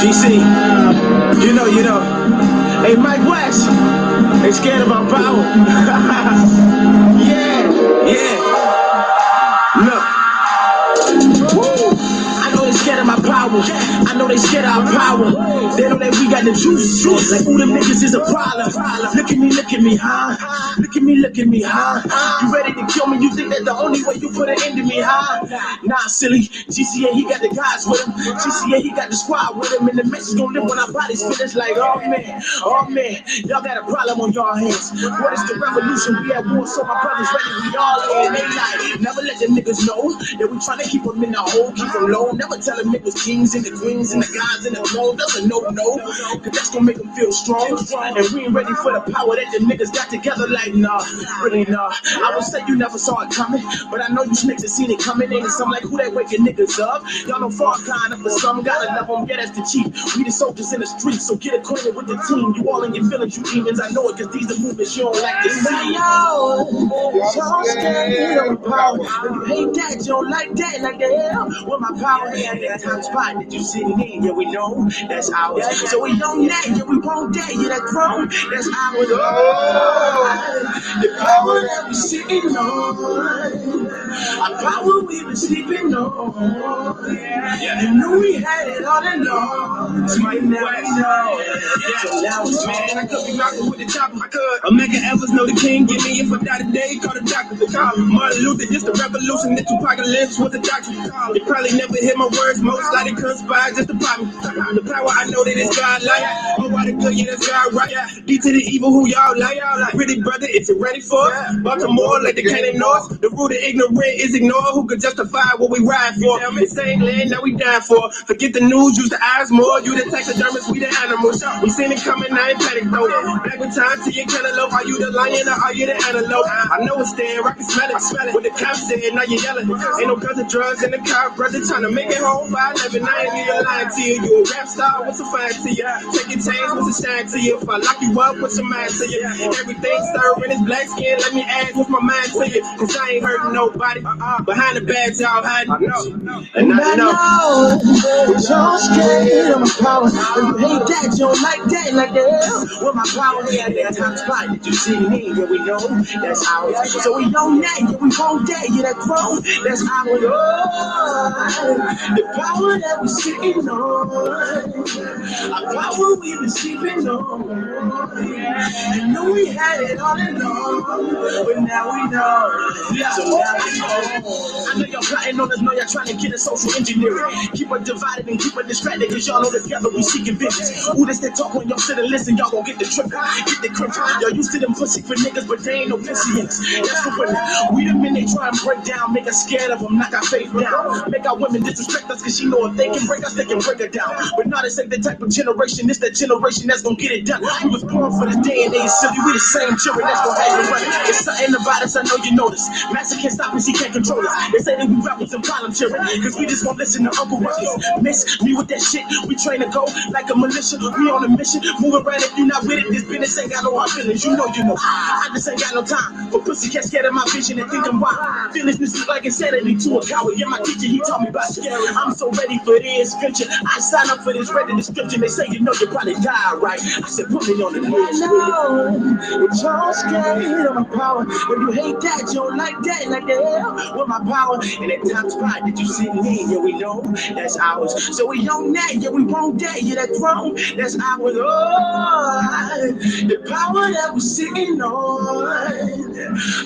GC, you know. Hey, Mike West, they scared of our power. yeah. Look. Woo. I know they scared of my power. I know they scared of our power. They know that we got the juice. Like who them niggas is a problem. Look at me, huh? Look at me, huh? You ready to kill me? You think that the only way you put an end to me, huh? Nah, silly. GCA, he got the guys with him. GCA, he got the squad with him. And the message gon' live when our bodies finish. Like, oh man. Y'all got a problem on y'all hands. What is the revolution? We at war, so my brothers ready. We all in. They like, never let the niggas know that we tryna keep them in the hole, keep them low. Never tell them niggas kings and the queens and the guys in the throne. That's a no, cause that's gonna make them feel strong. And we ain't ready for the power that the niggas got together. Like, nah, really nah. I would say you never saw it coming, but I know you snakes have seen it coming in. And some like who that waking niggas up. Y'all know far kind of for some, gotta love them, yeah, that's the chief. We the soldiers in the streets, so get acquainted with the team. You all in your feelings, you demons, I know it, cause these the movements you don't like to see. Y'all scared of power. You hate that, you don't like that, like the hell. With my power, and that time spot that you sitting in, yeah, we know that's ours. So we on that, yeah, we won't that, yeah, that throne, that's ours. Oh, the power that we sitting on, our power we been sleeping on. You knew we had it all along, so now we know. So now it's man, I could be rocking with the chopper. I could. Omega Evers know the king. Give me if I die today, call the doctor to call him. Martin Luther, just a revolution. The Tupacalypse was a doctor. They probably never hear my words. Most likely conspire just to pop me. The power I know that it's God like. Oh, why the good, yeah, that's God right. D to the evil, who y'all like. Pretty brother, it's ready for. Baltimore, like the cannon north. The root of ignorant is ignored. Who could justify what we ride for? The same land that we die for. Forget the news, use the eyes more. You the taxidermist, we the animals. We seen it coming, I ain't panic though. Back with time to your cantaloupe. Are you the lion or are you the antelope? I know it's there, I can smell it. When the cops said, now you yelling. Ain't no guns or drugs in the car, brother. Trying to make it home by 11. I ain't even lying to you. You a rap star, what's a fine to you? Taking chains, what's a shine to you? If I lock you up, what's a mind to you? Everything stirring is black skin. Let me ask, what's my mind to you? Cause I ain't hurting nobody. Behind the badge, y'all hiding. And I know y'all scared of my power. And you hate that, you don't like that, like the hell. With my power, yeah, that time spot that you see me, yeah, we know that's ours. So we on that, yeah, we won't that, yeah, that throne, that's ours. Oh, the power that we sitting on, our power we been sleeping on. You knew we had it all along, but now we know. So now we know. I know y'all plotting on us, know y'all trying to get us social engineering. Keep us divided and keep us distracted, cause y'all know together we seeking vengeance. Who this that talk when y'all sit and listen, y'all gon' get the trip, get the crunch. Y'all used to them pussy for niggas, but they ain't no pussy-ings. That's for women. We the men they try and break down, make us scared of them, knock our faith down. Make our women disrespect us, cause she know if they can break us, they can break her down. But now this ain't the type of generation, this that generation that's gon' get it done. We was born for this day and age, silly, we the same children that's gon' have it running. It's something about us, I know you notice. Master can't stop us, he can't control us. They say that we rebels and problem children, cause we just gon' listen to Uncle Ruckus. Miss me with that shit, we train to go like a militia. We on a mission, moving around if you not with it. This business ain't got no hard feelings, you know. I just ain't got no time for pussy cats scared of my vision and think I'm wild. Feelings this is like insanity to a coward. Yeah, my teacher, he taught me about scary. I'm so ready for this scripture. I signed up for this ready description. They say you know you probably die, right? I said put me on the list. I know it's all scared of my power. When you hate that, you don't like that, like the hell with my power. And that top spot that you sitting in, yeah, we know that's ours. So we on that, yeah, we won't that, yeah, that throne, that's ours. Oh, the power that we're sitting on,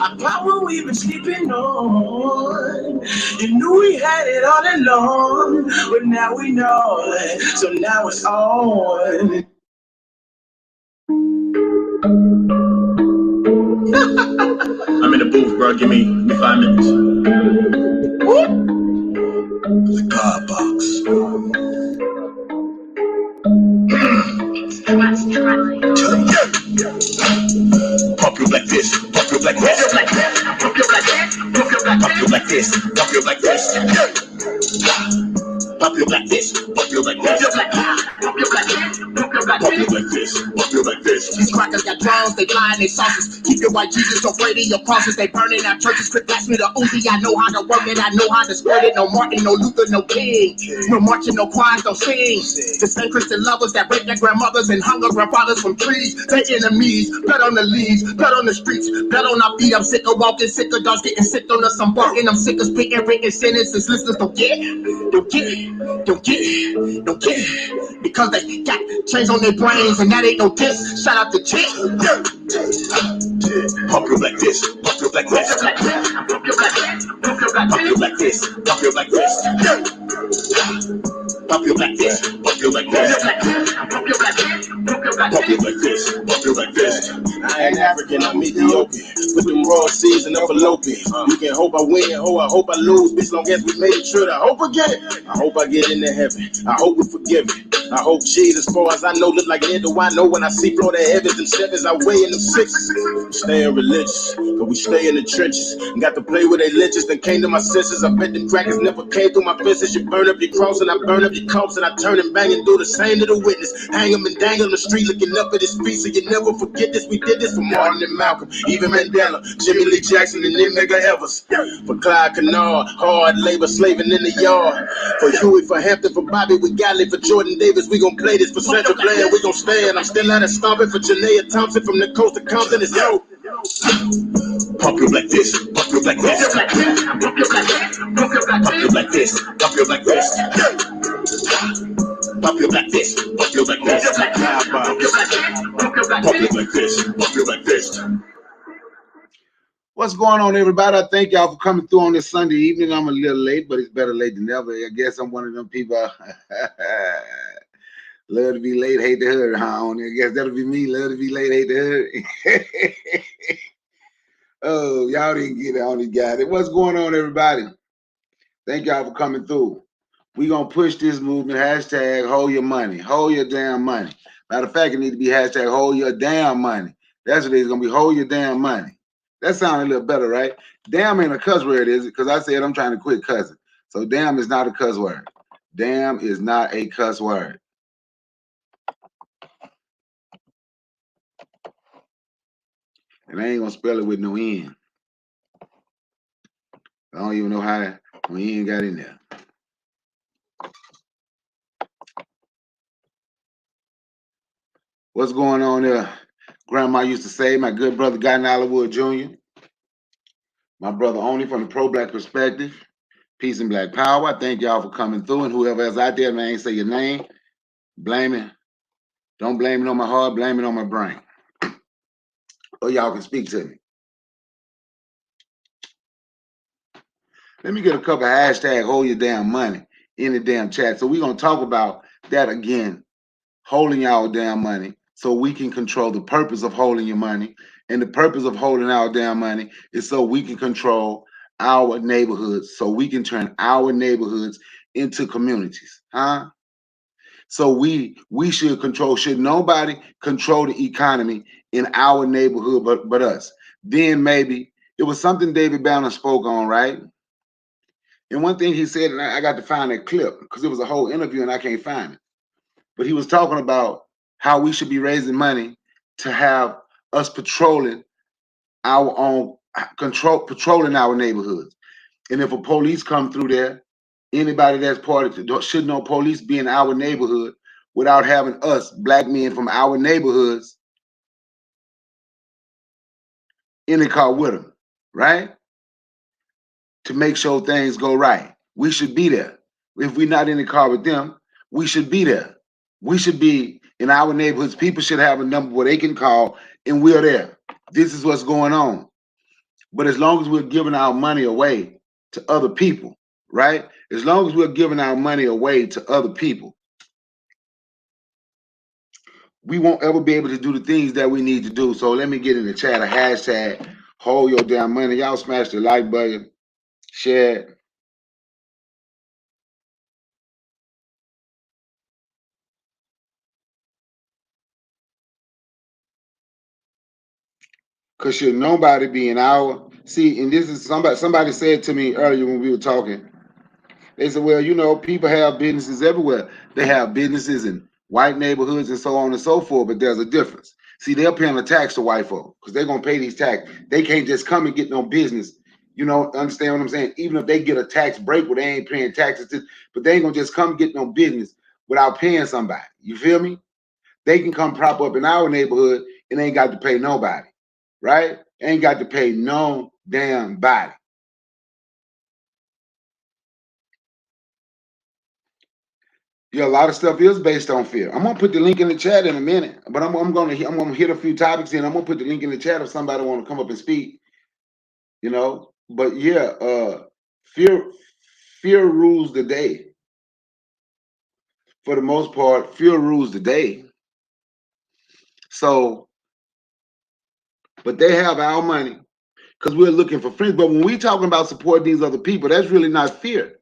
our power we've been sleeping on. You knew we had it all along, but now we know, so now it's on. I'm in the booth, bro. Give me 5 minutes. The God box. Pump you like this, pump you like this, pump you like this, pump you like this, pump you like this, pump you like this, pump you like this, pump you like this, pump you like this, pump you like like this, pump you like this. These crackers got drones, they flying they saucers. Keep your white Jesus afraid of your crosses. They burning our churches, quick pass me the Uzi. I know how to work it, I know how to spread it. No Martin, no Luther, no King. No marching, no choirs, no sing. The same Christian lovers that rape their grandmothers and hung up grandfathers from trees. They enemies, blood on the leaves, blood on the streets, blood on our feet. I'm sick of walking, sick of dogs getting sick on us. I'm barking, I'm sick of speaking written sentences. Listeners don't get, don't get, don't get, don't get. Because they got chains on their brains and that ain't no diss. Shout out to Chick. Pump you like this, pump you like this, pump you like this, pump you like this, pump you like this, pump you like this, pump you like this, pump you like this, pump you like this, pump you like this. I ain't African, I'm Ethiopian. With them raw seeds and enveloping. You can hope I win, I hope I lose. Bitch, long as we made it sure to hope again. I hope I get into heaven. I hope we're forgiven. I hope shit, as far as I know, look like near do I know when I see Florida heavens and sevens, I weigh in them sixes. Staying religious, but we stay in the trenches. Got to play with they lynches, then came to my senses. I bet them crackers never came through my fences. You burn up your cross and I burn up your coats, and I turn and bang and do the same to the witness. Hang them and dangle on the street looking up at his feet, so you never forget this. We did this for Martin and Malcolm, even Mandela, Jimmy Lee Jackson, and them mega Evers. For Clyde Kennard, hard labor slaving in the yard. For Huey, for Hampton, for Bobby, we got it. For Jordan Davis, we gon' play this. For Sandra Blair, we gon' stand. I'm still out of stomping. For Janaea Thompson, from the coast of Compton, it's yo. Pump you like this, pump you like this, pump you like this, pump you like this, pump you like this, pump you like this, pump you like this, pump you like this, pump you like this. What's going on, everybody? I thank y'all for coming through on this Sunday evening. I'm a little late, but it's better late than never. I guess I'm one of them people. Love to be late, hate to hurry. I guess that'll be me. Love to be late, hate to hurry. Oh, y'all didn't get it on these guys. What's going on, everybody? Thank y'all for coming through. We gonna push this movement. Hashtag hold your money. Hold your damn money. Matter of fact, it need to be hashtag hold your damn money. That's what it's gonna be. Hold your damn money. That sounds a little better, right? Damn ain't a cuss word, is it? Because I said I'm trying to quit cussing. So damn is not a cuss word. Damn is not a cuss word. And I ain't gonna spell it with no N. I don't even know how no N got in there. What's going on there? Grandma used to say, my good brother Guy Nollywood Jr., my brother Only from the Pro-Black Perspective, Peace and Black Power. I thank y'all for coming through, and whoever else out there, man, ain't say your name, blame it. Don't blame it on my heart, blame it on my brain. Or y'all can speak to me. Let me get a couple of hashtag hold your damn money in the damn chat. So we're going to talk about that again, holding our damn money so we can control the purpose of holding your money. And the purpose of holding our damn money is so we can control our neighborhoods, so we can turn our neighborhoods into communities, huh? So we should control, should nobody control the economy in our neighborhood but us. Then maybe, it was something David Banner spoke on, right? And one thing he said, and I got to find that clip because it was a whole interview and I can't find it. But he was talking about how we should be raising money to have us patrolling our own patrolling our neighborhoods. And if a police come through there, anybody that's part of it, should no police be in our neighborhood without having us black men from our neighborhoods in the car with them, right? To make sure things go right. We should be there. If we're not in the car with them, we should be there. We should be in our neighborhoods. People should have a number where they can call and we're there. This is what's going on. But as long as we're giving our money away to other people, right? As long as we're giving our money away to other people, we won't ever be able to do the things that we need to do. So let me get in the chat a hashtag hold your damn money. Y'all smash the like button, share it. Cause should nobody be in our see, and this is somebody said to me earlier when we were talking. They said, well, you know, people have businesses everywhere. They have businesses in white neighborhoods and so on and so forth, but there's a difference. See, they're paying a tax to white folk because they're gonna pay these tax. They can't just come and get no business. You know, understand what I'm saying? Even if they get a tax break where they ain't paying taxes, but they ain't gonna just come get no business without paying somebody. You feel me? They can come prop up in our neighborhood and ain't got to pay nobody, right? Ain't got to pay no damn body. Yeah, a lot of stuff is based on fear. I'm gonna put the link in the chat in a minute, but I'm gonna hit a few topics and I'm gonna put the link in the chat if somebody want to come up and speak. You know, but yeah, fear rules the day. For the most part, fear rules the day. So, but they have our money because we're looking for friends. But when we talking about supporting these other people, that's really not fear.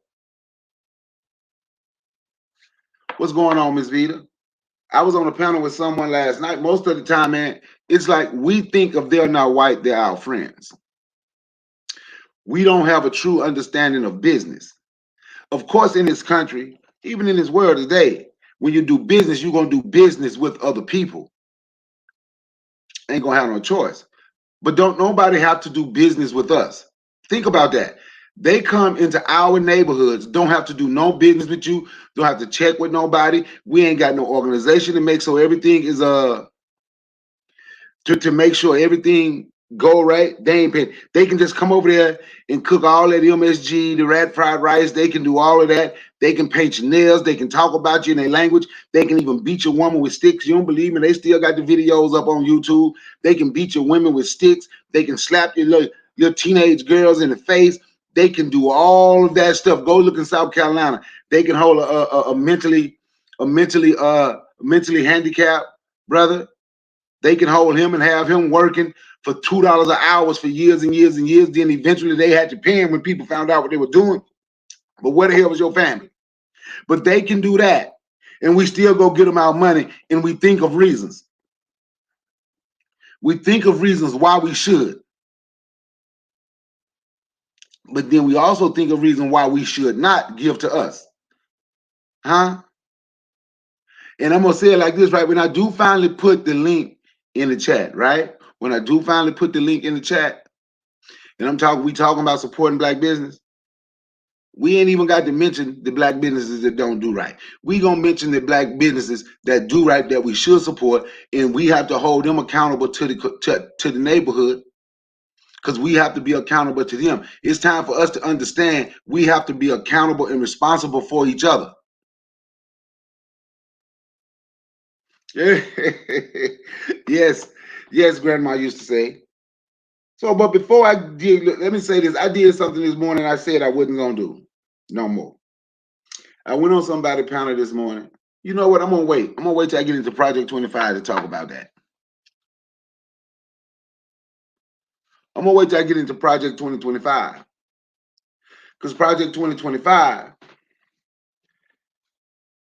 What's going on, Miss Vita? I was on a panel with someone last night. Most of the time, man, it's like we think if they're not white, they're our friends. We don't have a true understanding of business. Of course, in this country, even in this world today, when you do business, you're gonna do business with other people. Ain't gonna have no choice. But don't nobody have to do business with us. Think about that. They come into our neighborhoods, don't have to do no business with you, don't have to check with nobody. We ain't got no organization to make so everything is to make sure everything go right. They ain't paying. They can just come over there and cook all that MSG, the rat fried rice. They can do all of that. They can paint your nails. They can talk about you in their language. They can even beat your woman with sticks. You don't believe me? They still got the videos up on YouTube. They can beat your women with sticks. They can slap your teenage girls in the face. They can do all of that stuff. Go look in South Carolina. They can hold a mentally handicapped brother. They can hold him and have him working for $2 an hour for years and years and years. Then eventually they had to pay him when people found out what they were doing. But where the hell was your family? But they can do that. And we still go get them our money and we think of reasons. We think of reasons why we should. But then we also think of reasons why we should not give to us. Huh? And I'm going to say it like this, right? When I do finally put the link in the chat, right? When I do finally put the link in the chat, and we talking about supporting black business, we ain't even got to mention the black businesses that don't do right. We gonna mention the black businesses that do right that we should support, and we have to hold them accountable to the neighborhood because we have to be accountable to them. It's time for us to understand we have to be accountable and responsible for each other. Yes, Grandma used to say. So, but before I did, let me say this. I did something this morning I said I wasn't gonna do no more. I went on somebody's panel this morning. You know what? I'm gonna wait. I'm gonna wait till I get into Project 25 to talk about that. I'm gonna wait till I get into Project 2025. Because Project 2025,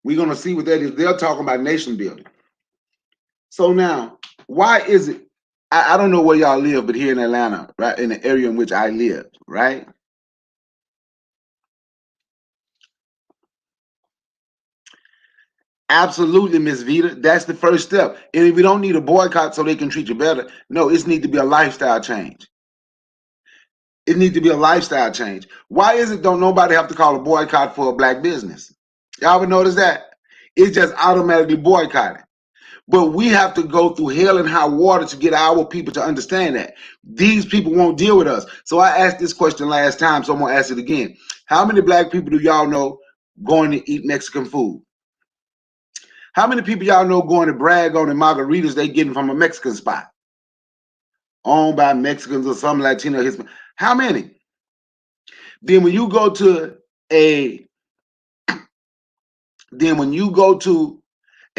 we're gonna see what that is. They're talking about nation building. So now, why is it? I don't know where y'all live, but here in Atlanta, right, in the area in which I live, right? Absolutely, Miss Vita. That's the first step. And we don't need a boycott so they can treat you better. No, it needs to be a lifestyle change. It needs to be a lifestyle change. Why is it don't nobody have to call a boycott for a black business? Y'all ever notice that? It's just automatically boycotted. But we have to go through hell and high water to get our people to understand that. These people won't deal with us. So I asked this question last time, so I'm going to ask it again. How many black people do y'all know going to eat Mexican food? How many people y'all know going to brag on the margaritas they getting from a Mexican spot? Owned by Mexicans or some Latino Hispanic. How many? Then when you go to a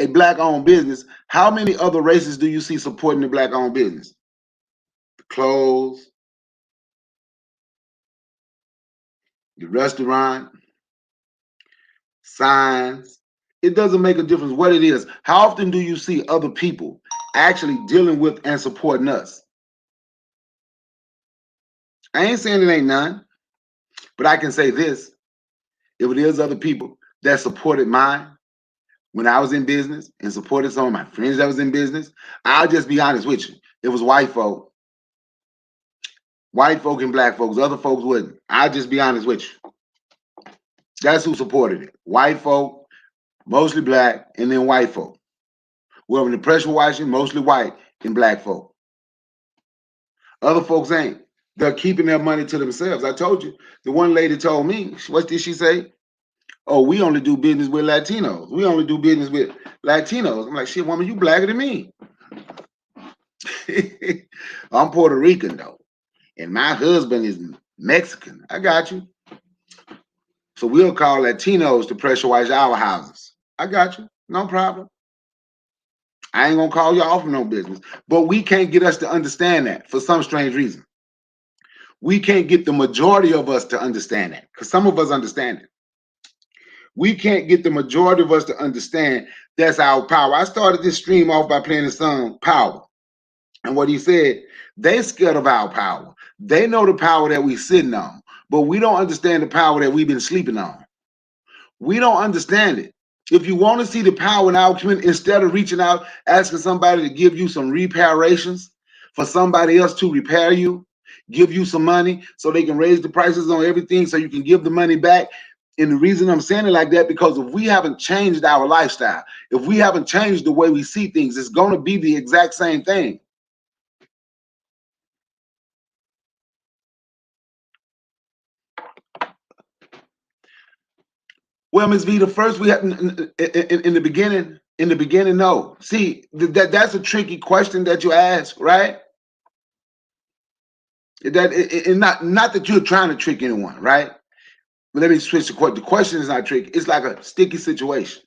black-owned business, how many other races do you see supporting the black-owned business? The clothes, the restaurant, signs. It doesn't make a difference what it is. How often do you see other people actually dealing with and supporting us? I ain't saying it ain't none, but I can say this. If it is other people that supported mine, when I was in business and supported some of my friends that was in business, I'll just be honest with you. It was white folk and black folks. Other folks wouldn't. I'll just be honest with you. That's who supported it. White folk, mostly black, and then white folk. Well, when the pressure washing, mostly white and black folk. Other folks ain't. They're keeping their money to themselves. I told you. The one lady told me, what did she say? Oh, we only do business with Latinos. We only do business with Latinos. I'm like, shit, woman, you blacker than me. I'm Puerto Rican, though. And my husband is Mexican. I got you. So we'll call Latinos to pressure wash our houses. I got you. No problem. I ain't going to call you off of no business. But we can't get us to understand that for some strange reason. We can't get the majority of us to understand that because some of us understand it. We can't get the majority of us to understand that's our power. I started this stream off by playing the song Power. And what he said, they scared of our power. They know the power that we sitting on, but we don't understand the power that we've been sleeping on. We don't understand it. If you want to see the power in our community, instead of reaching out, asking somebody to give you some reparations for somebody else to repair you, give you some money so they can raise the prices on everything so you can give the money back. And the reason I'm saying it like that, because if we haven't changed our lifestyle, if we haven't changed the way we see things, it's going to be the exact same thing. Well, Ms. V, the first we have in the beginning, no. See, that's a tricky question that you ask, right? Not that you're trying to trick anyone, right? But let me switch the question. The question is not tricky. It's like a sticky situation.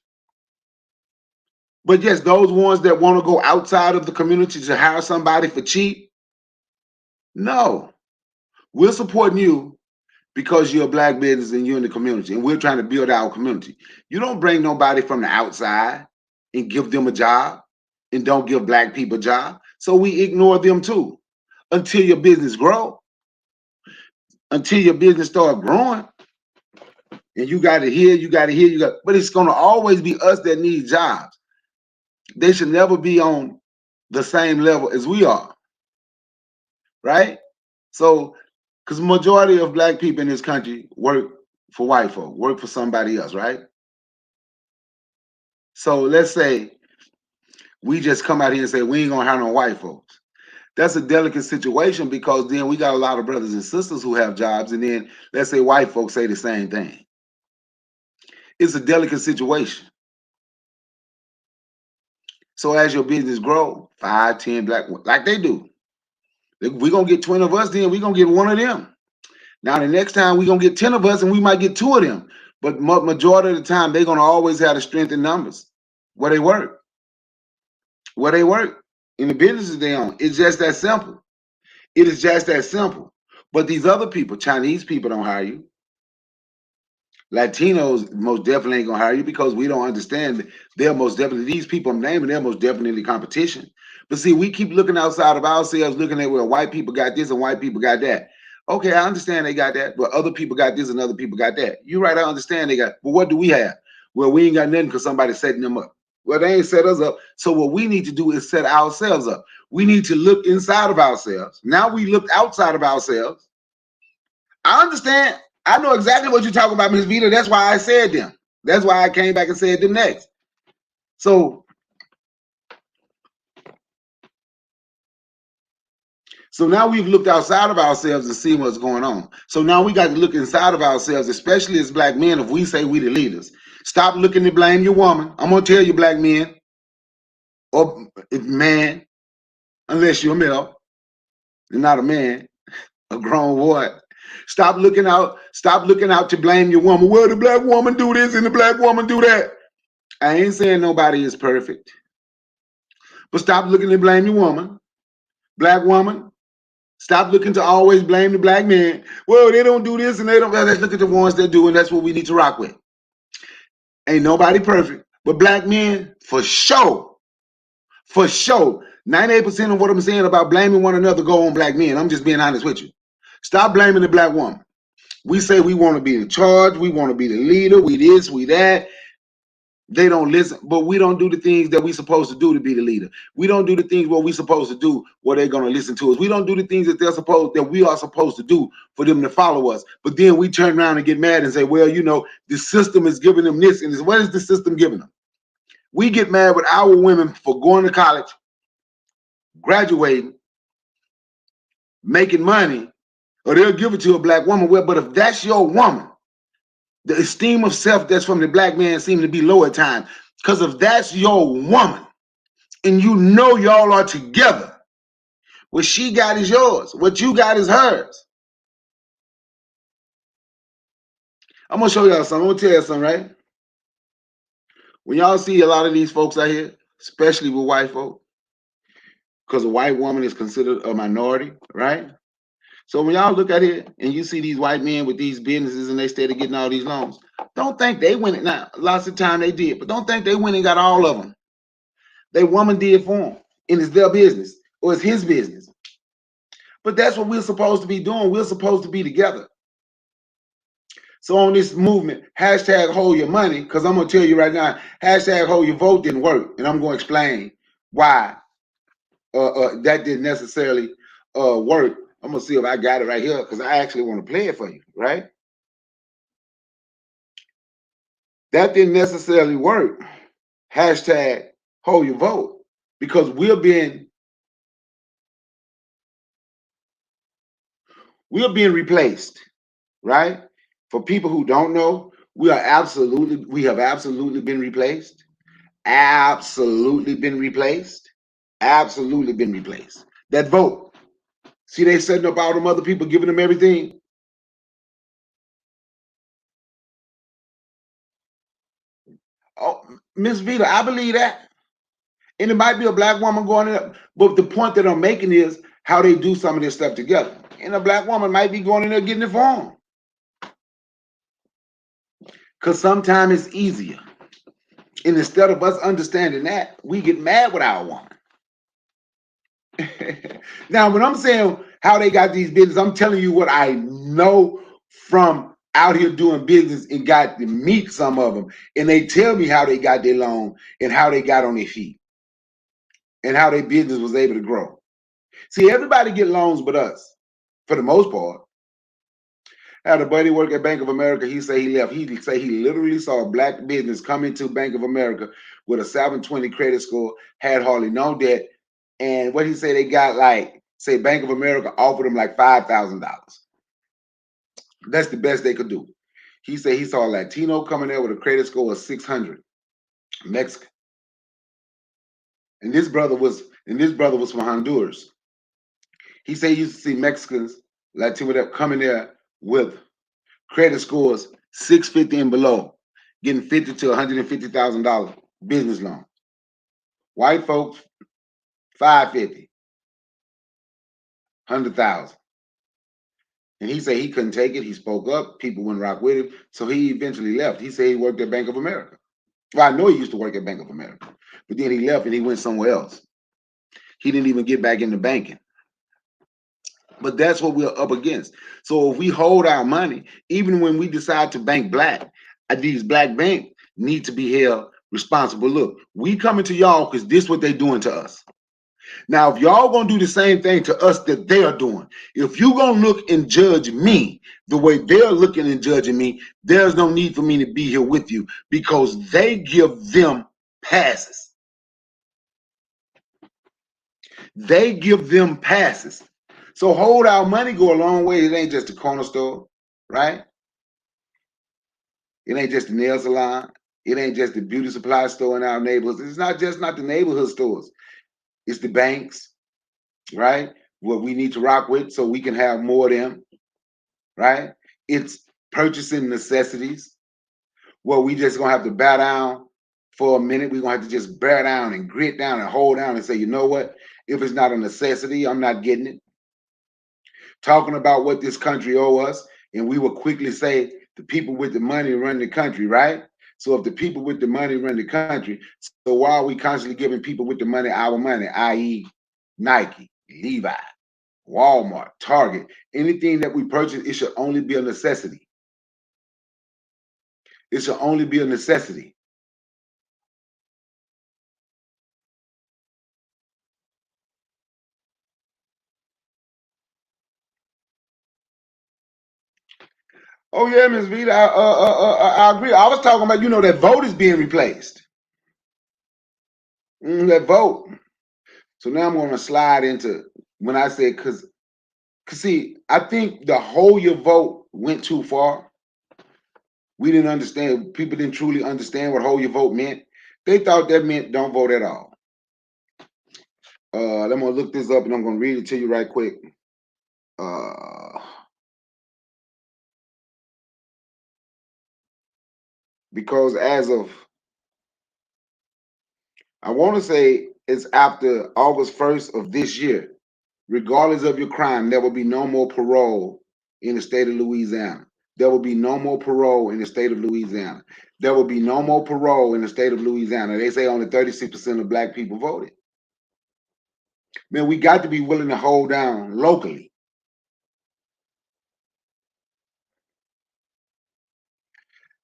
But yes, those ones that want to go outside of the community to hire somebody for cheap, no. We're supporting you because you're a black business and you're in the community, and we're trying to build our community. You don't bring nobody from the outside and give them a job and don't give black people a job. So we ignore them too until your business grow, until your business start growing. And you got to hear, but it's going to always be us that need jobs. They should never be on the same level as we are, right? So, because majority of black people in this country work for white folk, work for somebody else, right? So let's say we just come out here and say, we ain't gonna hire no white folks. That's a delicate situation because then we got a lot of brothers and sisters who have jobs, and then let's say white folks say the same thing. It's a delicate situation. So as your business grow, 5, 10 black, like they do, we're gonna get 20 of us, then we're gonna get one of them. Now the next time we're gonna get 10 of us and we might get 2 of them. But majority of the time, they're gonna always have the strength in numbers where they work. Where they work in the businesses they own. It's just that simple. It is just that simple. But these other people, Chinese people, don't hire you. Latinos most definitely ain't gonna hire you because we don't understand. They're most definitely, these people I'm naming, they're most definitely competition. But see, we keep looking outside of ourselves, looking at where white people got this and white people got that. Okay, I understand they got that, but other people got this and other people got that. You're right, I understand they got, but what do we have? Well, we ain't got nothing because somebody's setting them up. Well, they ain't set us up. So what we need to do is set ourselves up. We need to look inside of ourselves. Now we look outside of ourselves. I understand. I know exactly what you're talking about, Ms. Vita. That's why I said them. That's why I came back and said them next. So now we've looked outside of ourselves and seen what's going on. So now we got to look inside of ourselves, especially as black men, if we say we the leaders. Stop looking to blame your woman. I'm going to tell you, black men, or man, unless you're a male, you're not a man, a grown boy. Stop looking out to blame your woman. Well, the black woman do this and the black woman do that. I ain't saying nobody is perfect. But stop looking to blame your woman. Black woman, stop looking to always blame the black man. Well, they don't do this and they don't. Let's look at the ones that do, and that's what we need to rock with. Ain't nobody perfect. But black men, for sure, 98% of what I'm saying about blaming one another go on black men. I'm just being honest with you. Stop blaming the black woman. We say we want to be in charge. We want to be the leader. We this, we that. They don't listen, but we don't do the things that we supposed to do to be the leader. We don't do the things what we supposed to do where they're gonna listen to us. We don't do the things that we are supposed to do for them to follow us. But then we turn around and get mad and say, well, you know, the system is giving them this and this. What is the system giving them? We get mad with our women for going to college, graduating, making money, or they'll give it to a black woman. Well, but if that's your woman, the esteem of self that's from the black man seems to be low at times. Because if that's your woman, and you know y'all are together, what she got is yours. What you got is hers. I'm gonna show y'all something. I'm gonna tell you something, right? When y'all see a lot of these folks out here, especially with white folk, because a white woman is considered a minority, right? So when y'all look at it and you see these white men with these businesses and they stay getting all these loans, don't think they went it. Now, lots of time they did, but don't think they went and got all of them. They woman did for them, and it's their business or it's his business. But that's what we're supposed to be doing. We're supposed to be together. So on this movement, hashtag hold your money, because I'm going to tell you right now, hashtag hold your vote didn't work. And I'm going to explain why that didn't necessarily work. I'm going to see if I got it right here, because I actually want to play it for you, right? That didn't necessarily work. Hashtag hold your vote, because we're being replaced, right? For people who don't know, we have absolutely been replaced. Absolutely been replaced. Absolutely been replaced. That vote. See, they setting up all them other people, giving them everything. Oh, Miss Vita, I believe that. And it might be a black woman going in, but the point that I'm making is how they do some of this stuff together. And a black woman might be going in there getting it for them. Because sometimes it's easier. And instead of us understanding that, we get mad with our woman. Now, when I'm saying how they got these business, I'm telling you what I know from out here doing business and got to meet some of them. And they tell me how they got their loan and how they got on their feet and how their business was able to grow. See, everybody get loans but us, for the most part. I had a buddy work at Bank of America. He say he left. He say he literally saw a black business come into Bank of America with a 720 credit score, had hardly no debt. And what he say, they got like, say Bank of America offered him like $5,000. That's the best they could do. He said he saw a Latino coming there with a credit score of 600, Mexican. And this brother was from Honduras. He said he used to see Mexicans, Latino coming there with credit scores 650 and below, getting $50,000 to $150,000 business loan. White folks, 550, 100,000. And he said he couldn't take it. He spoke up. People wouldn't rock with him. So he eventually left. He said he worked at Bank of America. Well, I know he used to work at Bank of America, but then he left and he went somewhere else. He didn't even get back into banking. But that's what we're up against. So if we hold our money, even when we decide to bank black, these black banks need to be held responsible. Look, we coming to y'all because this is what they're doing to us. Now, if y'all gonna do the same thing to us that they are doing, if you gonna look and judge me the way they're looking and judging me, there's no need for me to be here with you because they give them passes. They give them passes. So hold our money go a long way. It ain't just a corner store, right? It ain't just the nail salon. It ain't just the beauty supply store in our neighborhoods. It's not the neighborhood stores. It's the banks, right? What we need to rock with so we can have more of them, right? It's purchasing necessities. Well, we just gonna have to bow down for a minute. We're gonna have to just bear down and grit down and hold down and say, you know what? If it's not a necessity, I'm not getting it. Talking about what this country owe us, and we will quickly say the people with the money run the country, right? So if the people with the money run the country, so why are we constantly giving people with the money our money, i.e. Nike, Levi, Walmart, Target, anything that we purchase, it should only be a necessity. It should only be a necessity. Oh yeah, Ms. Vita, I agree. I was talking about, that vote is being replaced. That vote. So now I'm going to slide into when I said, because see, I think the hold your vote went too far. We didn't understand. People didn't truly understand what hold your vote meant. They thought that meant don't vote at all. I'm going to look this up and I'm going to read it to you right quick. Because as of, I want to say it's after August 1st of this year, regardless of your crime, there will be no more parole in the state of Louisiana. There will be no more parole in the state of Louisiana. There will be no more parole in the state of Louisiana. They say only 36% of black people voted. Man, we got to be willing to hold down locally.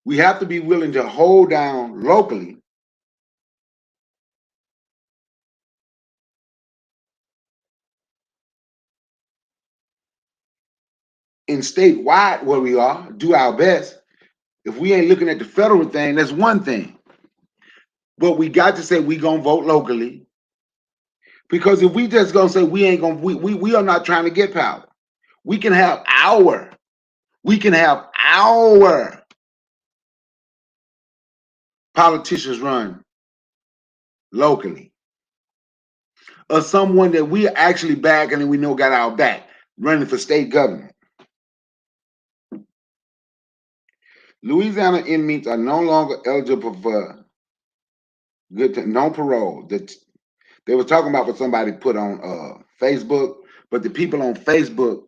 We have to be willing to hold down locally and statewide where we are, do our best. If we ain't looking at the federal thing, that's one thing. But we got to say we gonna vote locally. Because if we just gonna say we ain't gonna, we are not trying to get power. We can have our politicians run locally. Or someone that we are actually backing and we know got our back running for state government. Louisiana inmates are no longer eligible for no parole. That they were talking about what somebody put on Facebook, but the people on Facebook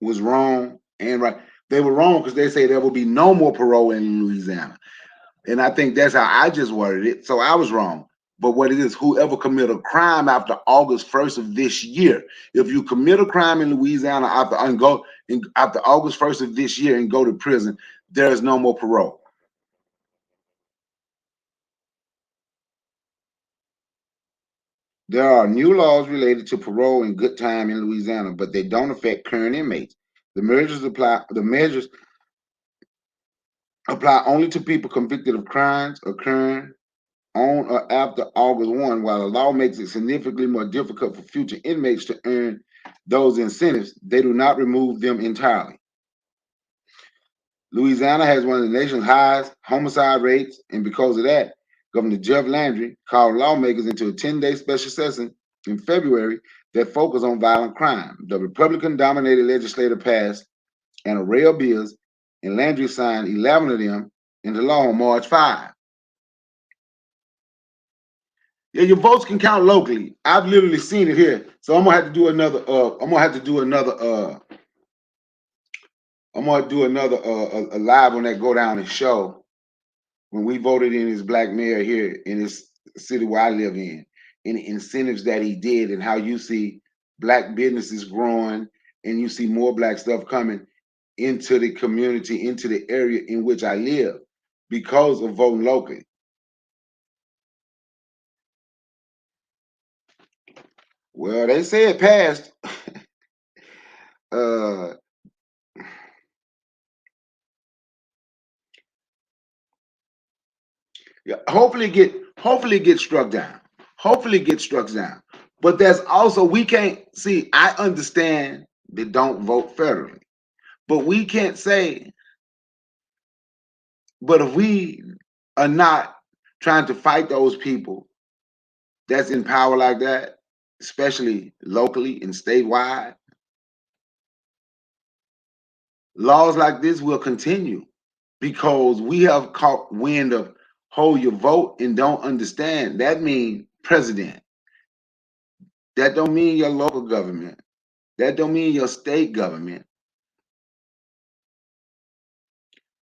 was wrong and right. They were wrong because they say there will be no more parole in Louisiana. And I think that's how I just worded it. So I was wrong. But what it is, whoever commit a crime after August 1st of this year, if you commit a crime in Louisiana after August 1st of this year and go to prison, there is no more parole. There are new laws related to parole and good time in Louisiana, but they don't affect current inmates. The measures apply only to people convicted of crimes occurring on or after August 1, while the law makes it significantly more difficult for future inmates to earn those incentives, they do not remove them entirely. Louisiana has one of the nation's highest homicide rates, and because of that, Governor Jeff Landry called lawmakers into a 10-day special session in February that focused on violent crime. The Republican-dominated legislature passed an array of bills, and Landry signed 11 of them into law on March 5. Yeah, your votes can count locally. I've literally seen it here. So I'm gonna have to do another. I'm gonna have to do another. I'm gonna do another a live on that go down and show when we voted in his black mayor here in this city where I live in, and the incentives that he did, and how you see black businesses growing, and you see more black stuff coming into the community, into the area in which I live, because of voting locally. Well, they say it passed. uh, Yeah, hopefully it gets struck down. Hopefully it gets struck down. But there's also we can't see. I understand that don't vote federally, but we can't say. But if we are not trying to fight those people that's in power like that, especially locally and statewide, laws like this will continue because we have caught wind of hold your vote and don't understand. That means president. That don't mean your local government. That don't mean your state government.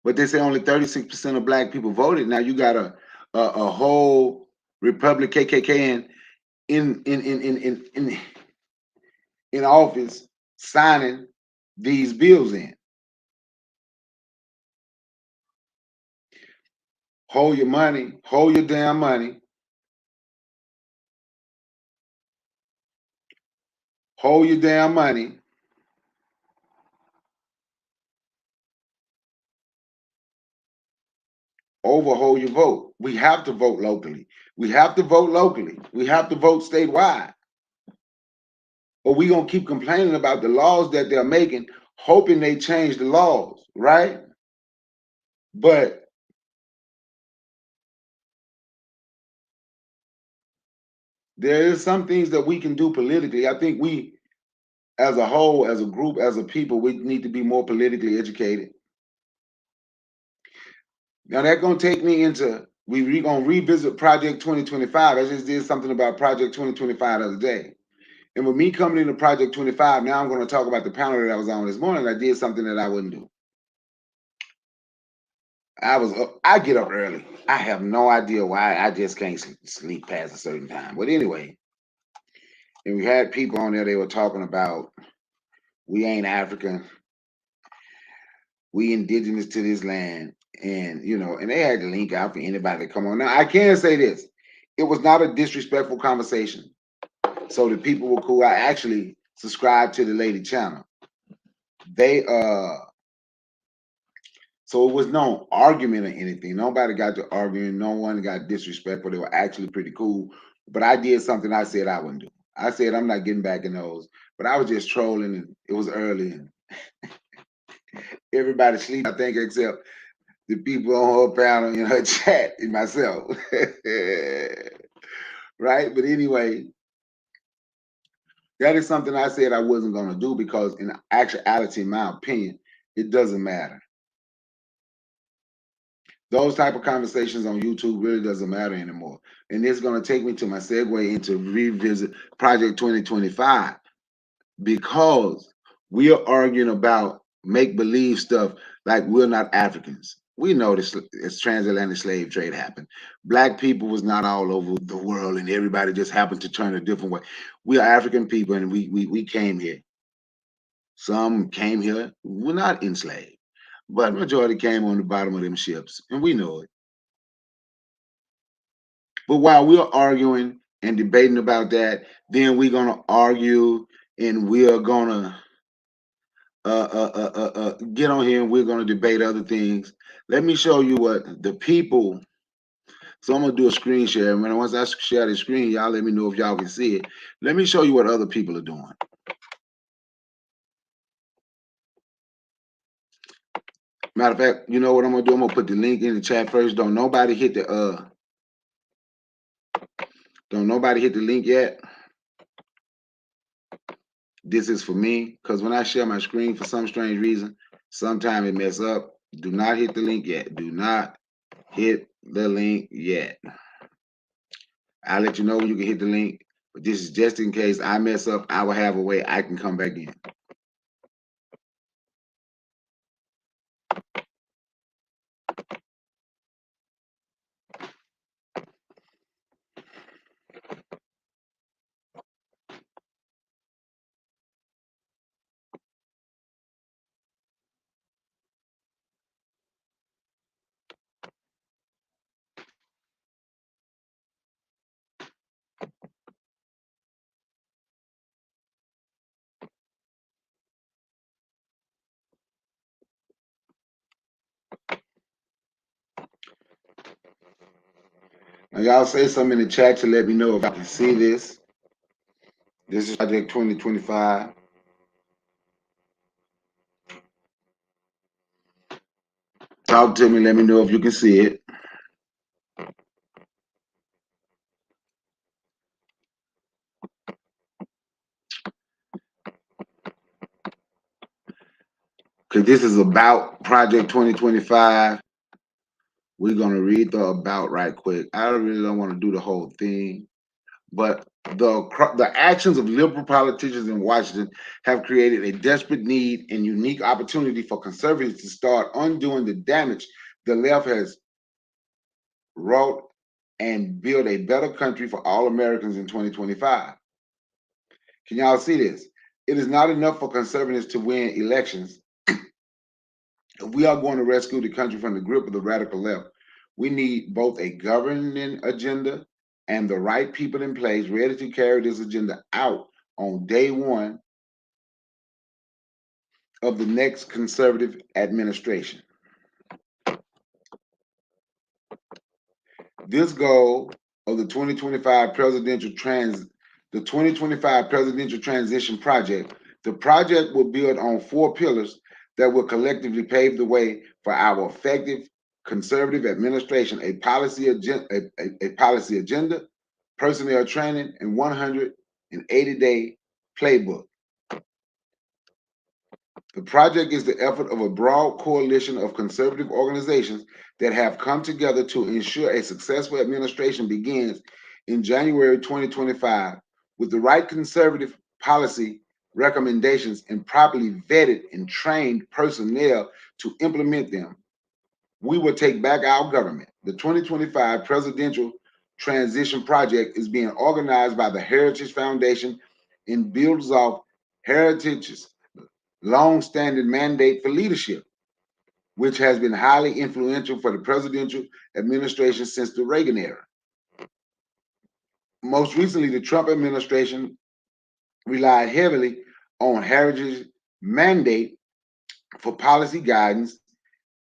But they say only 36% of black people voted. Now you got a whole Republic KKK in office signing these bills in. Hold your money, hold your damn money, hold your damn money. overhold your vote. We have to vote locally. We have to vote locally. We have to vote statewide. Or we gonna keep complaining about the laws that they're making, hoping they change the laws, right? But there is some things that we can do politically. I think we, as a whole, as a group, as a people, we need to be more politically educated. Now that's gonna take me into we gonna revisit Project 2025. I just did something about Project 2025 the other day. And with me coming into Project 25, now I'm going to talk about the panel that I was on this morning. I did something that I wouldn't do. I was up, I get up early. I have no idea why. I just can't sleep past a certain time. But anyway, and we had people on there, they were talking about we ain't African, we indigenous to this land. And and they had the link out for anybody to come on. Now I can say this. It was not a disrespectful conversation. So the people were cool. I actually subscribed to the lady channel. They So it was no argument or anything. Nobody got to arguing. No one got disrespectful. They were actually pretty cool. But I did something I said I wouldn't do. I said I'm not getting back in those. But I was just trolling, and it was early, and everybody sleep. I think except the people on her panel, her chat, and myself. Right? But anyway, that is something I said I wasn't going to do because, in actuality, in my opinion, it doesn't matter. Those type of conversations on YouTube really doesn't matter anymore. And it's going to take me to my segue into revisit Project 2025 because we are arguing about make believe stuff like we're not Africans. We know this transatlantic slave trade happened. Black people was not all over the world and everybody just happened to turn a different way. We are African people and we came here. Some came here, we're not enslaved, but majority came on the bottom of them ships, and we know it. But while we're arguing and debating about that, then we're gonna argue and we're gonna get on here and we're gonna debate other things. Let me show you what the people. So I'm gonna do a screen share, and once I share the screen, y'all let me know if y'all can see it. Let me show you what other people are doing. Matter of fact, you know what I'm gonna do? I'm gonna put the link in the chat first. Don't nobody hit the link yet. This is for me because when I share my screen for some strange reason, sometimes it mess up. Do not hit the link yet. Do not hit the link yet. I'll let you know when you can hit the link, but this is just in case I mess up. I will have a way I can come back in. Now y'all say something in the chat to let me know if I can see this. This is Project 2025. Talk to me. Let me know if you can see it. Because this is about Project 2025. We're going to read the about right quick. I really don't want to do the whole thing. But the actions of liberal politicians in Washington have created a desperate need and unique opportunity for conservatives to start undoing the damage the left has wrought and build a better country for all Americans in 2025. Can y'all see this? It is not enough for conservatives to win elections. If we are going to rescue the country from the grip of the radical left, we need both a governing agenda and the right people in place ready to carry this agenda out on day one of the next conservative administration. This goal of the 2025 presidential transition project. The project will build on 4 pillars that will collectively pave the way for our effective conservative administration: a policy agenda, personnel training, and 180-day playbook. The project is the effort of a broad coalition of conservative organizations that have come together to ensure a successful administration begins in January 2025 with the right conservative policy recommendations and properly vetted and trained personnel to implement them. We will take back our government. The 2025 Presidential Transition Project is being organized by the Heritage Foundation and builds off Heritage's long-standing mandate for leadership, which has been highly influential for the presidential administration since the Reagan era. Most recently, the Trump administration relied heavily on Heritage's mandate for policy guidance,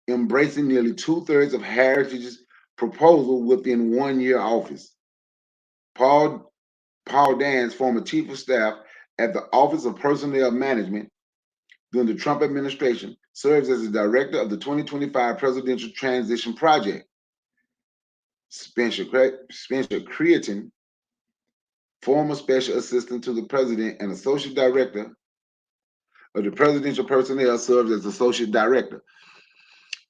embracing nearly 2/3 of Heritage's proposal within 1 year office. Paul Dans, former chief of staff at the Office of Personnel Management during the Trump administration, serves as the director of the 2025 Presidential Transition Project. Spencer Creaton, former special assistant to the president and associate director of the presidential personnel, serves as associate director.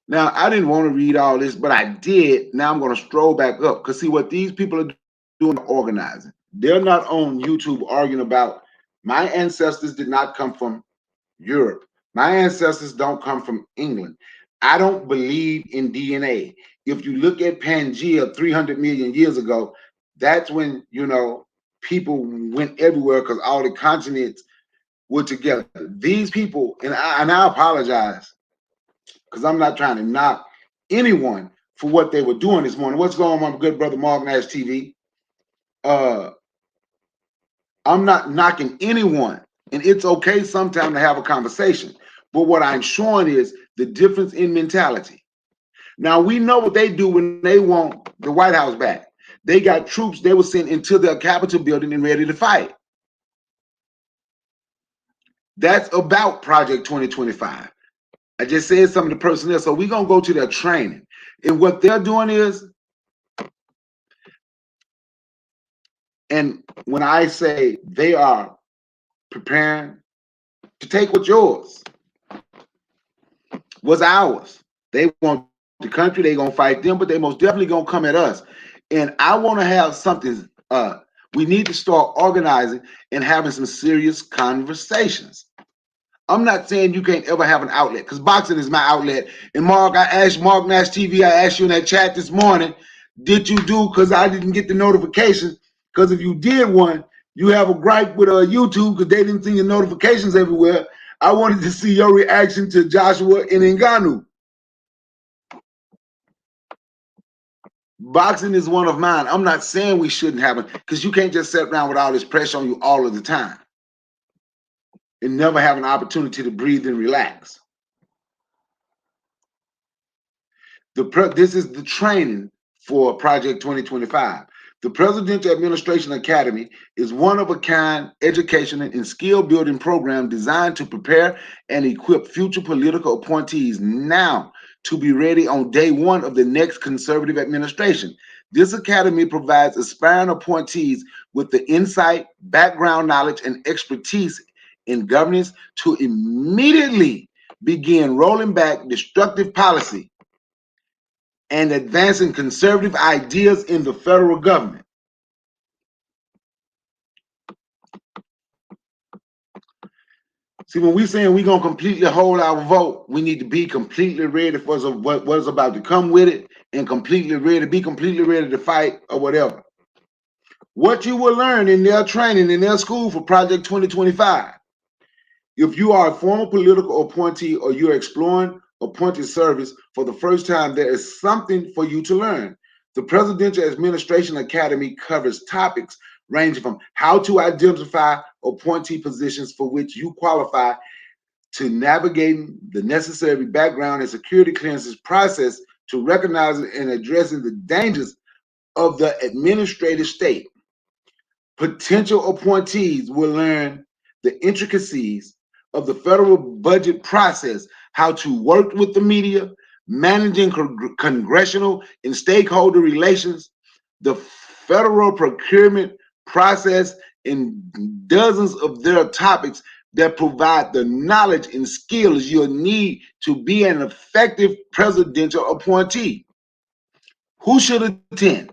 Now, I didn't want to read all this, but I did. Now I'm going to stroll back up because see what these people are doing, organizing. They're not on YouTube arguing about my ancestors did not come from Europe. My ancestors don't come from England. I don't believe in DNA. If you look at Pangea 300 million years ago, that's when, people went everywhere because all the continents were together. These people, and I apologize because I'm not trying to knock anyone for what they were doing this morning. What's going on, my good brother Mark Nash TV? I'm not knocking anyone, and it's okay sometimes to have a conversation. But what I'm showing is the difference in mentality. Now, we know what they do when they want the White House back. They got troops they were sent into the Capitol building and ready to fight. That's about Project 2025. I just said some of the personnel, so we're going to go to their training. And what they're doing is, and when I say they are preparing to take what's yours, what's ours. They want the country, they gonna fight them, but they most definitely gonna come at us. And I want to have something, we need to start organizing and having some serious conversations. I'm not saying you can't ever have an outlet, because boxing is my outlet. And Mark, I asked Mark Nash TV, I asked you in that chat this morning, did you do, because I didn't get the notification, because if you did one, you have a gripe with YouTube because they didn't see your notifications everywhere. I wanted to see your reaction to Joshua and Ngannou. Boxing is one of mine. I'm not saying we shouldn't have it, because you can't just sit around with all this pressure on you all of the time and never have an opportunity to breathe and relax. This is the training for Project 2025. The Presidential Administration Academy is one-of-a-kind education and skill-building program designed to prepare and equip future political appointees now to be ready on day one of the next conservative administration. This academy provides aspiring appointees with the insight, background knowledge, and expertise in governance to immediately begin rolling back destructive policy and advancing conservative ideas in the federal government. See, when we're saying we're going to completely hold our vote, we need to be completely ready for what's about to come with it, and completely ready to fight or whatever. What you will learn in their training, in their school for Project 2025. If you are a former political appointee or you're exploring appointed service for the first time, there is something for you to learn. The Presidential Administration Academy covers topics ranging from how to identify appointee positions for which you qualify to navigating the necessary background and security clearances process to recognizing and addressing the dangers of the administrative state. Potential appointees will learn the intricacies of the federal budget process, how to work with the media, managing congressional and stakeholder relations, the federal procurement process, and dozens of their topics that provide the knowledge and skills you'll need to be an effective presidential appointee. Who should attend?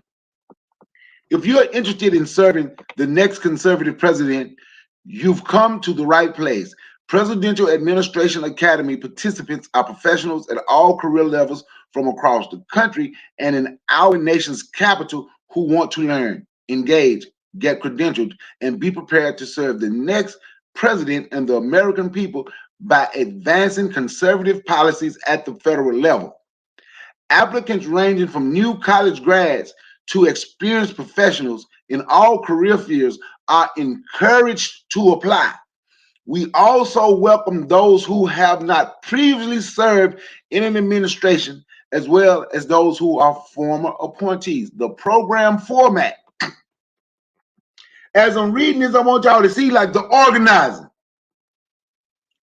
If you're interested in serving the next conservative president, you've come to the right place. Presidential Administration Academy participants are professionals at all career levels from across the country and in our nation's capital who want to learn, engage, get credentialed, and be prepared to serve the next president and the American people by advancing conservative policies at the federal level. Applicants ranging from new college grads to experienced professionals in all career fields are encouraged to apply. We also welcome those who have not previously served in an administration, as well as those who are former appointees. The program format. As I'm reading this, I want y'all to see like the organizing.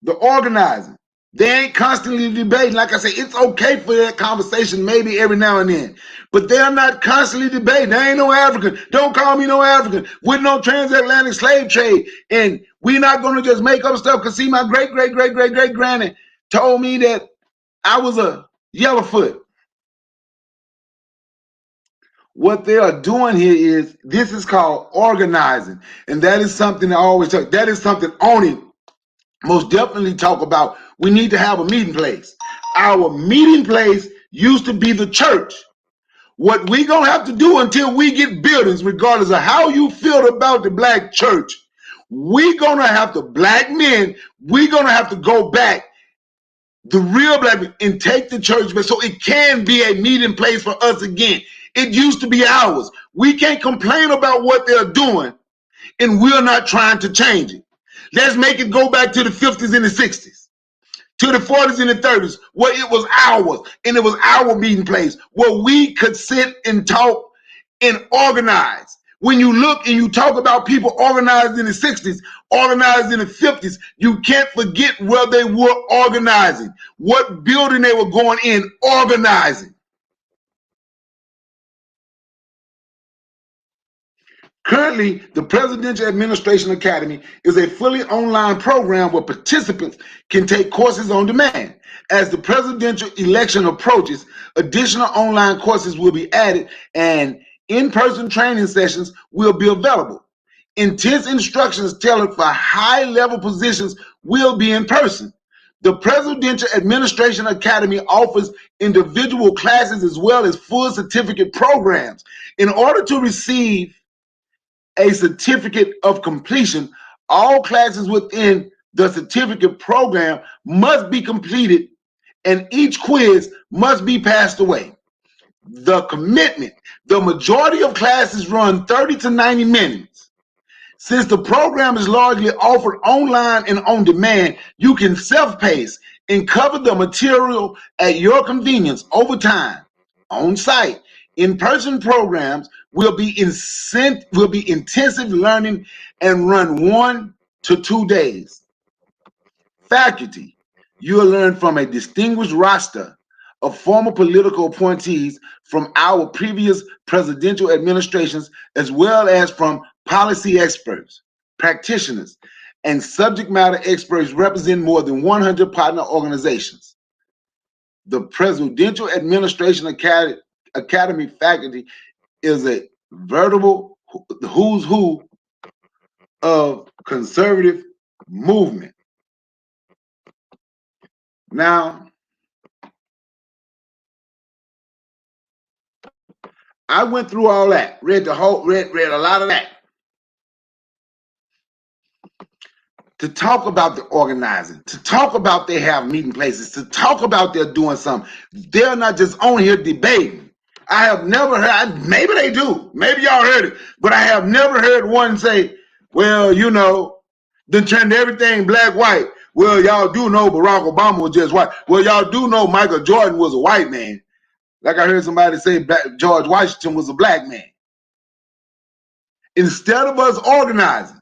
The organizing. They ain't constantly debating. Like I say, it's okay for that conversation maybe every now and then. But they're not constantly debating. There ain't no African. Don't call me no African. With no transatlantic slave trade. And we're not going to just make up stuff. Because see, my great-great-great-great-great-granny told me that I was a Yellowfoot. What they are doing here is, this is called organizing. And that is something I always talk. That is something only most definitely talk about. We need to have a meeting place. Our meeting place used to be the church. What we gonna have to do until we get buildings, regardless of how you feel about the black church, we gonna have to, black men, we gonna have to go back, the real black men, and take the church back so it can be a meeting place for us again. It used to be ours. We can't complain about what they're doing and we're not trying to change it. Let's make it go back to the 50s and the 60s, to the 40s and the 30s, where it was ours, and it was our meeting place, where we could sit and talk and organize. When you look and you talk about people organized in the 60s, organized in the 50s, you can't forget where they were organizing, what building they were going in, organizing. Currently, the Presidential Administration Academy is a fully online program where participants can take courses on demand. As the presidential election approaches, additional online courses will be added and in-person training sessions will be available. Intense instructions tailored for high-level positions will be in person. The Presidential Administration Academy offers individual classes as well as full certificate programs. In order to receive a certificate of completion, all classes within the certificate program must be completed and each quiz must be passed away. The commitment, the majority of classes run 30 to 90 minutes. Since the program is largely offered online and on demand, you can self-pace and cover the material at your convenience over time. On site, in-person programs will be intensive learning and run 1 to 2 days. Faculty, you will learn from a distinguished roster of former political appointees from our previous presidential administrations, as well as from policy experts, practitioners, and subject matter experts representing more than 100 partner organizations. The Presidential Administration Academy faculty is a veritable who's who of conservative movement. Now, I went through all that, read a lot of that to talk about the organizing, to talk about they have meeting places, to talk about they're doing something. They're not just on here debating. I have never heard, maybe they do, maybe y'all heard it, but I have never heard one say, well, you know, then turned everything black, white. Well, y'all do know Barack Obama was just white. Well, y'all do know Michael Jordan was a white man. Like I heard somebody say George Washington was a black man. Instead of us organizing,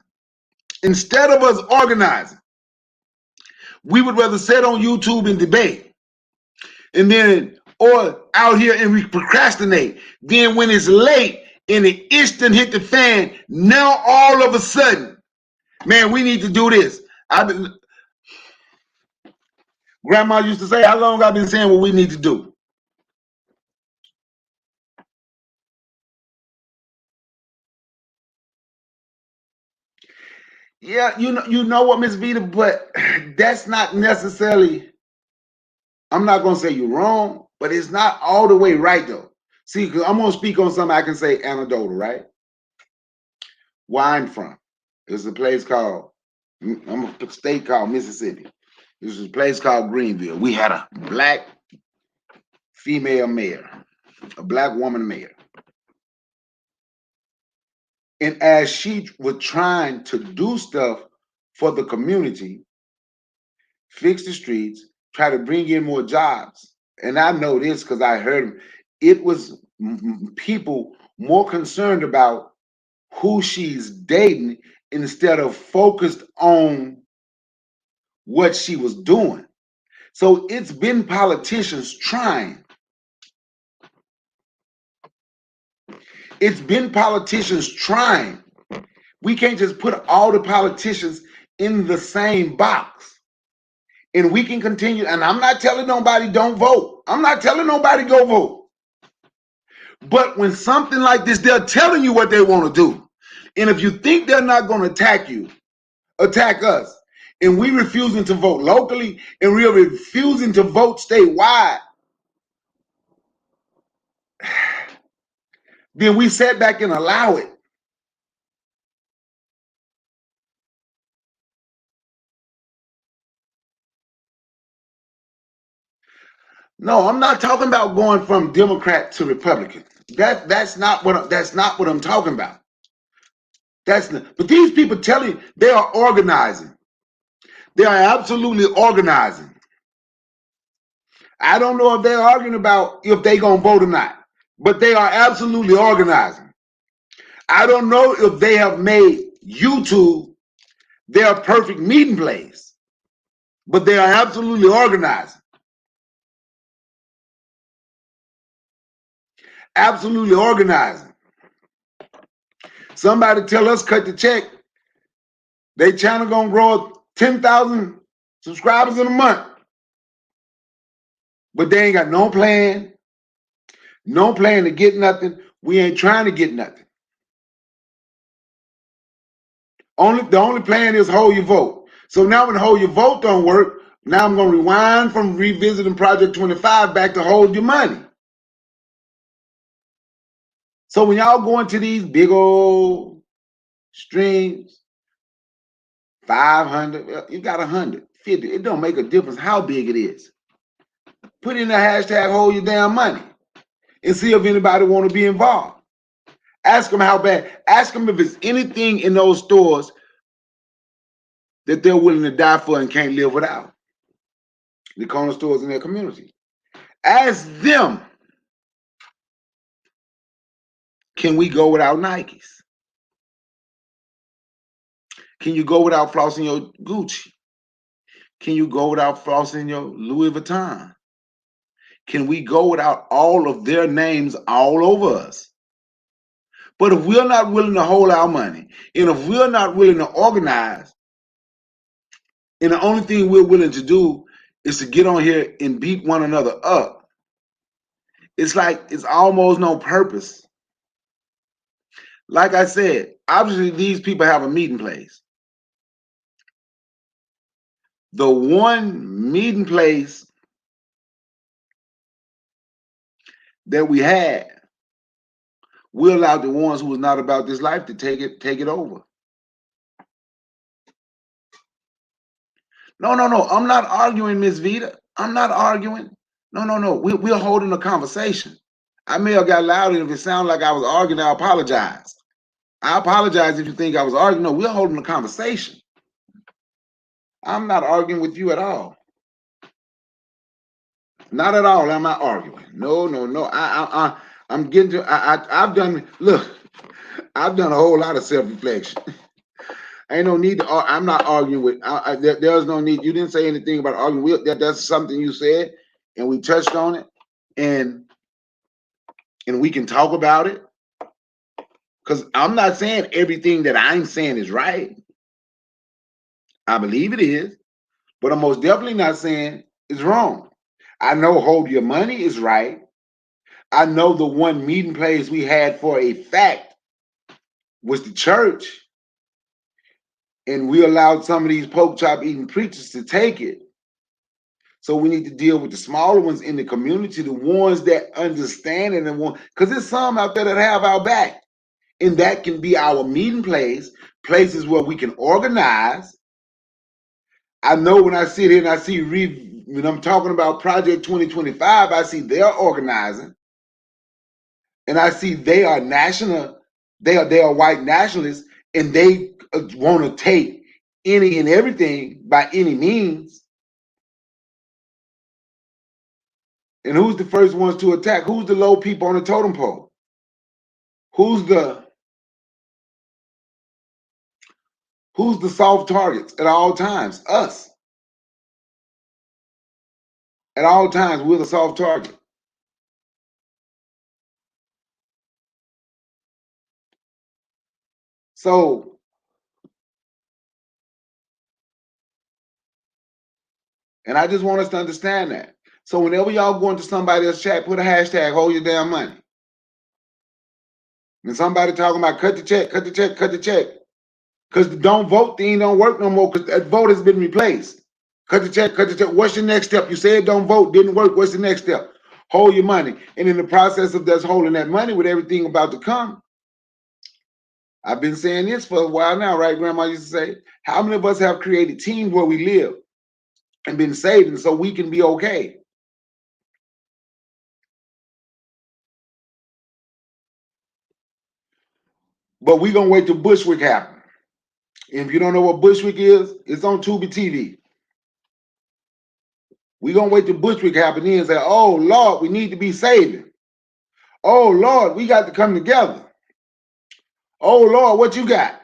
we would rather sit on YouTube and debate, and then, or out here and we procrastinate. Then when it's late and the instant hit the fan, now all of a sudden, man, we need to do this. Grandma used to say, how long I've been saying what we need to do? Yeah, you know what, Miss Vita, but that's not necessarily, I'm not gonna say you're wrong, but it's not all the way right though. See, because I'm gonna speak on something I can say anecdotal, right? Where I'm from. There's a place called, I'm a state called Mississippi. There's a place called Greenville. We had a black female mayor, a black woman mayor. And as she was trying to do stuff for the community, fix the streets, try to bring in more jobs, and I know this because I heard it was people more concerned about who she's dating instead of focused on what she was doing. So it's been politicians trying. It's been politicians trying. We can't just put all the politicians in the same box. And we can continue. And I'm not telling nobody don't vote. I'm not telling nobody go vote. But when something like this, they're telling you what they want to do. And if you think they're not going to attack you, attack us, and we refusing to vote locally and we're refusing to vote statewide, then we sit back and allow it. No, I'm not talking about going from Democrat to Republican. That's not what I'm talking about. That's not, but these people telling you they are organizing. They are absolutely organizing. I don't know if they're arguing about if they gonna vote or not, but they are absolutely organizing. I don't know if they have made YouTube their perfect meeting place, but they are absolutely organizing. Absolutely organizing. Somebody tell us cut the check. They channel gonna grow 10,000 subscribers in a month. But they ain't got no plan to get nothing. We ain't trying to get nothing. The only plan is hold your vote. So now when hold your vote don't work, now I'm gonna rewind from revisiting Project 25 back to hold your money. So when y'all go into these big old streams, 500, you got 100, 50, it don't make a difference how big it is. Put in the hashtag hold your damn money and see if anybody want to be involved. Ask them how bad. Ask them if it's anything in those stores that they're willing to die for and can't live without. The corner stores in their community. Ask them, can we go without Nikes? Can you go without flossing your Gucci? Can you go without flossing your Louis Vuitton? Can we go without all of their names all over us? But if we're not willing to hold our money, and if we're not willing to organize, and the only thing we're willing to do is to get on here and beat one another up, it's like it's almost no purpose. Like I said, obviously these people have a meeting place. The one meeting place that we had, we allowed the ones who was not about this life to take it over. No. I'm not arguing, Miss Vita. I'm not arguing. No. We're holding a conversation. I may have got loud, and if it sounded like I was arguing, I apologize. I apologize if you think I was arguing. No, we're holding a conversation. I'm not arguing with you at all. Not at all. Am I arguing? No, no, no. I'm getting to. I've done. Look, I've done a whole lot of self-reflection. Ain't no need to. I'm not arguing with. There's no need. You didn't say anything about arguing. That's something you said, and we touched on it, and we can talk about it. Because I'm not saying everything that I'm saying is right. I believe it is, but I'm most definitely not saying it's wrong. I know hold your money is right. I know the one meeting place we had for a fact was the church, and we allowed some of these pork chop eating preachers to take it. So we need to deal with the smaller ones in the community, the ones that understand it, and want, because there's some out there that have our back, and that can be our meeting place, places where we can organize. I know when I sit here and I see when I'm talking about Project 2025, I see they're organizing, and I see they are national, they are white nationalists, and they want to take any and everything by any means. And who's the first ones to attack? Who's the low people on the totem pole? Who's the soft targets at all times? Us. At all times, we're the soft target. So, and I just want us to understand that. So whenever y'all go into somebody else's chat, put a hashtag, hold your damn money. And somebody talking about cut the check, cut the check, cut the check. Because the don't vote thing don't work no more because that vote has been replaced. Cut the check, cut the check. What's your next step? You said don't vote, didn't work. What's the next step? Hold your money. And in the process of just holding that money with everything about to come, I've been saying this for a while now, right? Grandma used to say, how many of us have created teams where we live and been saving so we can be okay? But we're going to wait till Bushwick happen. And if you don't know what Bushwick is, it's on Tubi TV. We're going to wait till Bushwick happen and say, oh, Lord, we need to be saving. Oh, Lord, we got to come together. Oh, Lord, what you got?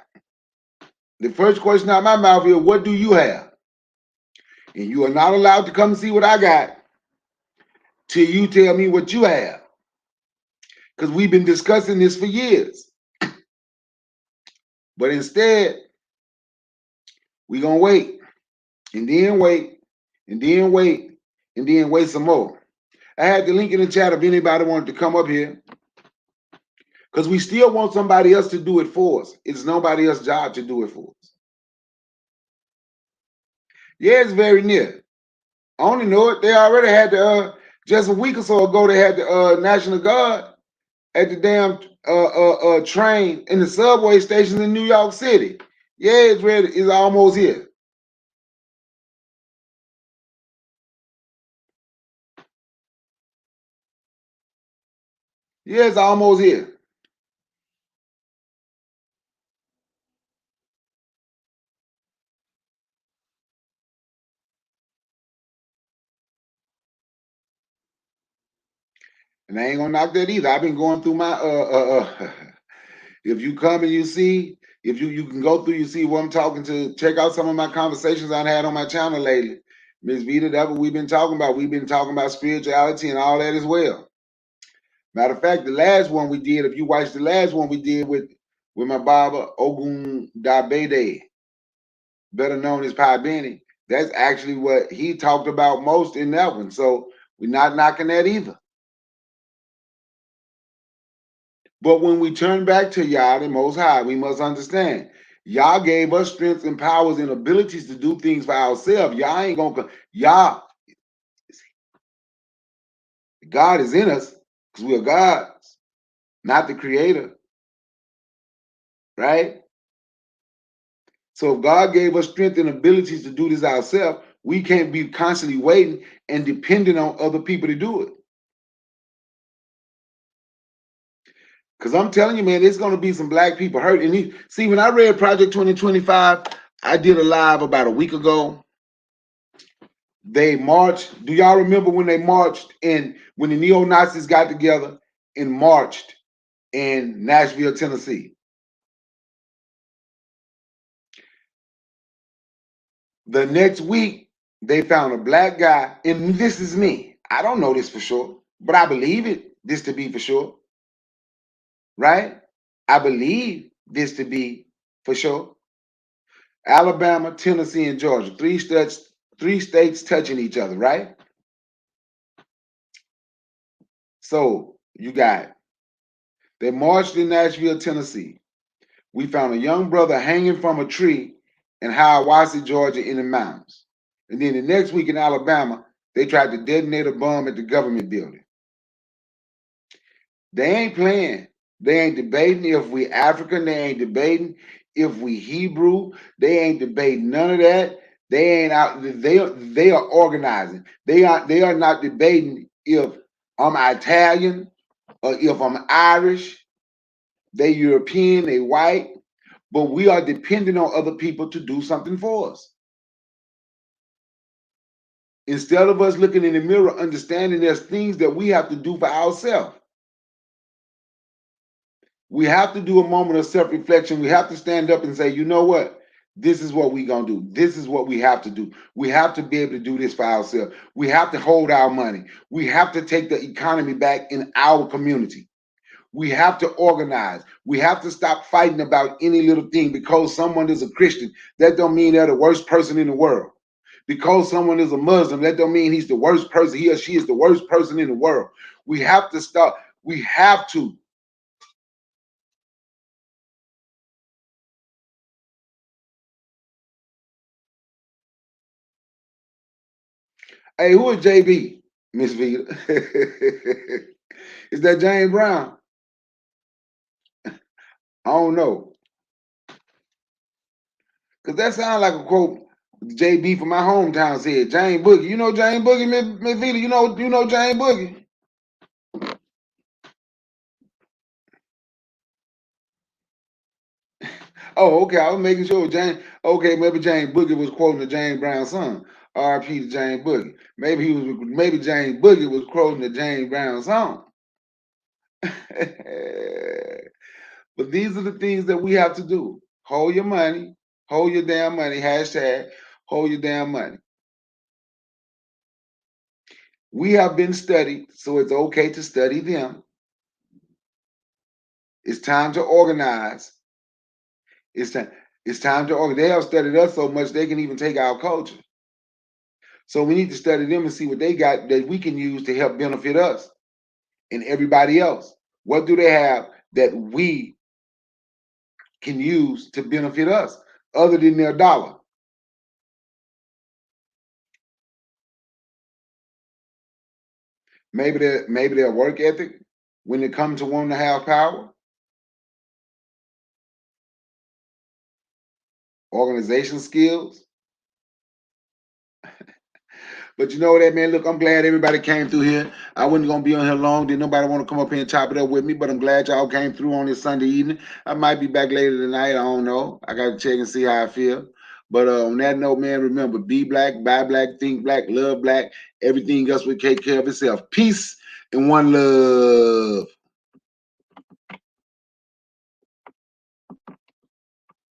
The first question out of my mouth is, what do you have? And you are not allowed to come see what I got till you tell me what you have. Because we've been discussing this for years. But instead, we're going to wait, and then wait, and then wait, and then wait some more. I had the link in the chat if anybody wanted to come up here. Because we still want somebody else to do it for us. It's nobody else's job to do it for us. Yeah, it's very near. I only know it. They already had the, just a week or so ago, they had the National Guard at the damn train in the subway stations in New York City. Yeah, it's ready. It's almost here. Yeah, it's almost here. And I ain't gonna knock that either. I've been going through my if you come and you see, if you can go through, you see what I'm talking to, check out some of my conversations I've had on my channel lately. Miss Vita, that's what we've been talking about. We've been talking about spirituality and all that as well. Matter of fact, the last one we did, if you watched the last one we did with my Baba Ogun Dabede, better known as Pi Benny, that's actually what he talked about most in that one. So we're not knocking that either. But when we turn back to Yah, the Most High, we must understand, Yah gave us strengths and powers and abilities to do things for ourselves. Yah ain't gonna, Yah, God is in us because we are gods, not the creator, right? So if God gave us strength and abilities to do this ourselves, we can't be constantly waiting and depending on other people to do it. Because I'm telling you, man, there's going to be some black people hurt. And see, when I read Project 2025, I did a live about a week ago. They marched. Do y'all remember when they marched in when the neo-Nazis got together and marched in Nashville, Tennessee? The next week, they found a black guy, and this is me. I don't know this for sure, but I believe it, this to be for sure, right? I believe this to be for sure. Alabama, Tennessee, and Georgia, three states touching each other, right? So you got, they marched in Nashville, Tennessee. We found a young brother hanging from a tree in Hiawassee, Georgia, in the mountains. And then the next week in Alabama, they tried to detonate a bomb at the government building. They ain't playing. They ain't debating if we African. They ain't debating if we Hebrew. They ain't debating none of that. They ain't out. They are organizing. They are not debating if I'm Italian or if I'm Irish. They European. They white. But we are depending on other people to do something for us. Instead of us looking in the mirror, understanding there's things that we have to do for ourselves. We have to do a moment of self-reflection. We have to stand up and say, you know what? This is what we're going to do. This is what we have to do. We have to be able to do this for ourselves. We have to hold our money. We have to take the economy back in our community. We have to organize. We have to stop fighting about any little thing. Because someone is a Christian, that don't mean they're the worst person in the world. Because someone is a Muslim, that don't mean he's the worst person. He or she is the worst person in the world. We have to stop. We have to. Hey, who is JB, Miss Vita? Is that James Brown? I don't know. Because that sounds like a quote JB from my hometown said. James Boogie. You know James Boogie, Miss Vita? You know James Boogie? Oh, okay. I was making sure James. Okay, maybe James Boogie was quoting the James Brown song. R.I.P. to James Boogie. Maybe James Boogie was quoting the James Brown song. But these are the things that we have to do. Hold your money. Hold your damn money. Hashtag hold your damn money. We have been studied, so it's okay to study them. It's time to organize. It's time to organize. They have studied us so much they can even take our culture. So we need to study them and see what they got that we can use to help benefit us and everybody else. What do they have that we can use to benefit us other than their dollar? Maybe their work ethic when it comes to wanting to have power, organization skills. But you know that, man. Look, I'm glad everybody came through here. I wasn't gonna be on here long. Didn't nobody want to come up here and chop it up with me, but I'm glad y'all came through on this Sunday evening. I might be back later tonight. I don't know. I gotta check and see how I feel. But on that note, man, remember, be black, buy black, think black, love black. Everything else will take care of itself. Peace and one love.